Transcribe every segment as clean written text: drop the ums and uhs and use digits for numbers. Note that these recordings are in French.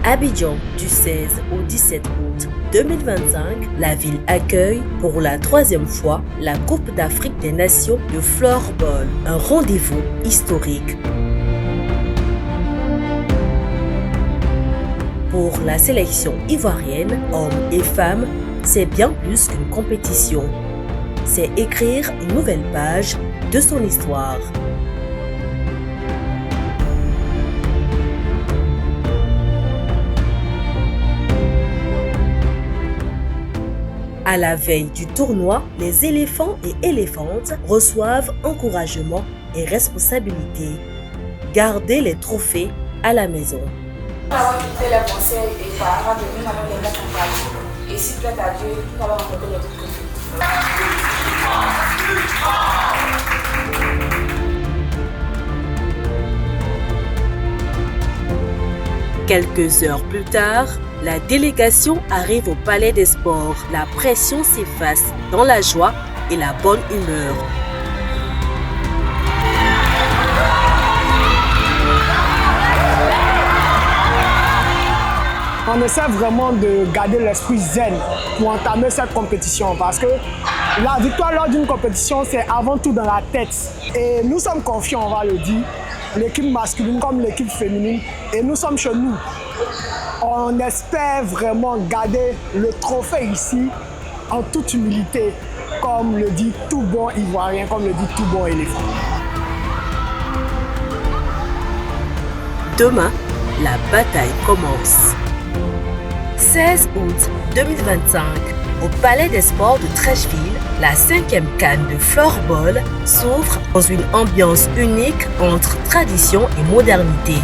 Abidjan, du 16 au 17 août 2025, la ville accueille pour la 3e fois la Coupe d'Afrique des Nations de floorball, un rendez-vous historique. Pour la sélection ivoirienne, hommes et femmes, c'est bien plus qu'une compétition. C'est écrire une nouvelle page de son histoire. À la veille du tournoi, les éléphants et éléphantes reçoivent encouragement et responsabilité. Gardez les trophées à la maison. Nous avons quitté les conseils et par de nous allons les mettre en pratique. Et si plaît à Dieu, nous allons remporter notre trophée. Quelques heures plus tard, la délégation arrive au Palais des Sports. La pression s'efface dans la joie et la bonne humeur. On essaie vraiment de garder l'esprit zen pour entamer cette compétition parce que la victoire lors d'une compétition, c'est avant tout dans la tête. Et nous sommes confiants, on va le dire, l'équipe masculine comme l'équipe féminine, et nous sommes chez nous. On espère vraiment garder le trophée ici en toute humilité, comme le dit tout bon Ivoirien, comme le dit tout bon éléphant. Demain, la bataille commence. 16 août 2025, au Palais des Sports de Treichville, la 5e CAN de floorball s'ouvre dans une ambiance unique entre tradition et modernité.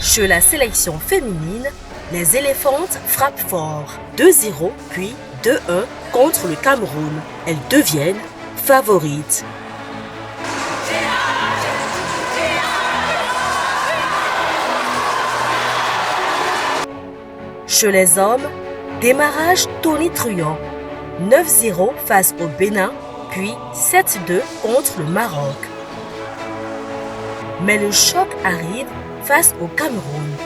Chez la sélection féminine, les éléphantes frappent fort, 2-0 puis 2-1 contre le Cameroun. Elles deviennent favorites. Chez les hommes, démarrage tonitruant, 9-0 face au Bénin, puis 7-2 contre le Maroc. Mais le choc arrive face au Cameroun.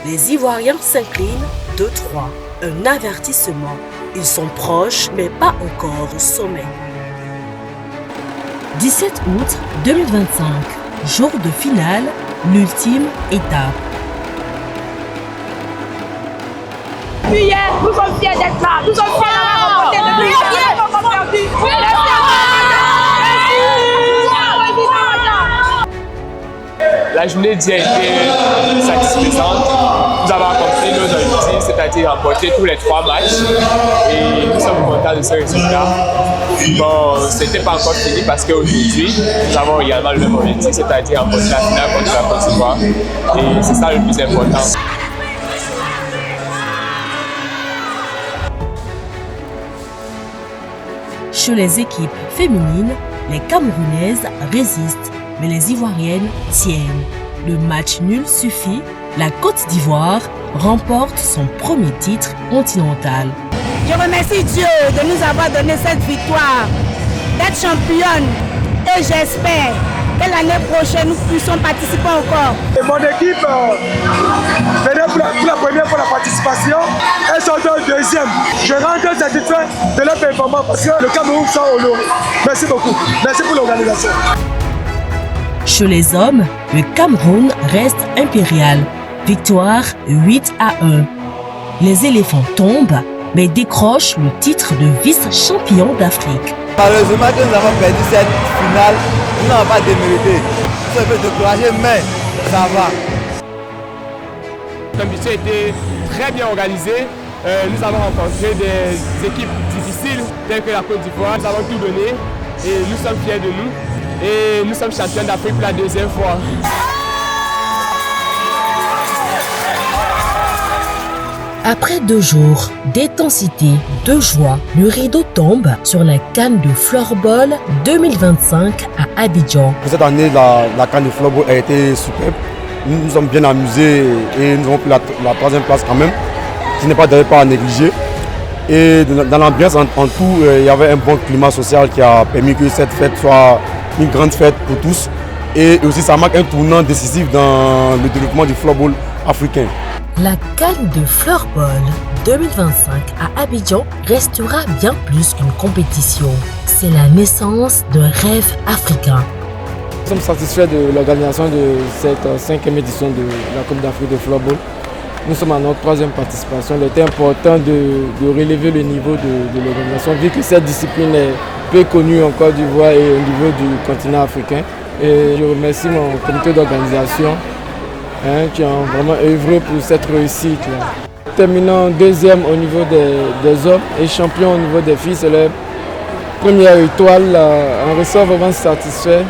Les Ivoiriens s'inclinent 2-3. Un avertissement. Ils sont proches, mais pas encore au sommet. 17 août 2025. Jour de finale, l'ultime étape. Hier, nous sommes fiers d'être là. Nous sommes fiers d'avoir remporté le La journée d'hier était satisfaisante. Nous avons accompli nos objectifs, c'est-à-dire remporter tous les 3 matchs. Et nous sommes contents de ce résultat. Bon, ce n'était pas encore fini parce qu'aujourd'hui, nous avons également le même objectif, c'est-à-dire remporter la finale contre la Côte d'Ivoire. Et c'est ça le plus important. Chez les équipes féminines, les Camerounaises résistent, mais les Ivoiriennes tiennent. Le match nul suffit, la Côte d'Ivoire remporte son premier titre continental. Je remercie Dieu de nous avoir donné cette victoire, d'être championne, et j'espère que l'année prochaine nous puissions participer encore. Et mon équipe venait pour la première fois la participation, elles sont deuxième. Je rentre satisfait de leur performance parce que le Cameroun s'en honoré. Merci beaucoup. Merci pour l'organisation. Chez les hommes, le Cameroun reste impérial. Victoire 8-1. Les éléphants tombent, mais décrochent le titre de vice-champion d'Afrique. Malheureusement que nous avons perdu cette finale, nous n'avons pas démérité. C'est un peu découragé, mais ça va. La compétition était très bien organisée. Nous avons rencontré des équipes difficiles, telles que la Côte d'Ivoire. Nous avons tout donné et nous sommes fiers de nous. Et nous sommes champions d'Afrique pour la 2e fois. Après 2 jours d'intensité, de joie, le rideau tombe sur la CAN de Floorball 2025 à Abidjan. Cette année, la CAN de Floorball a été superbe. Nous nous sommes bien amusés et nous avons pris la 3e place quand même, qui n'est pas à négliger. Et dans l'ambiance, en tout, il y avait un bon climat social qui a permis que cette fête soit une grande fête pour tous. Et aussi, ça marque un tournant décisif dans le développement du floorball africain. La CAN de Floorball 2025 à Abidjan restera bien plus qu'une compétition. C'est la naissance d'un rêve africain. Nous sommes satisfaits de l'organisation de cette 5e édition de la Coupe d'Afrique de Floorball. Nous sommes à notre 3e participation. Il était important de relever le niveau de l'organisation, vu que cette discipline est peu connue en Côte d'Ivoire et au niveau du continent africain. Et je remercie mon comité d'organisation qui ont vraiment œuvré pour cette réussite. Terminant 2e au niveau des hommes et champion au niveau des filles, c'est leur première étoile. On ressort vraiment satisfait.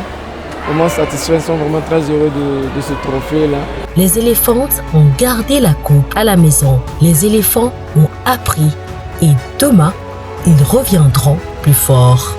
Ils sont vraiment très heureux de ce trophée-là. Les éléphants ont gardé la coupe à la maison. Les éléphants ont appris et demain, ils reviendront plus forts.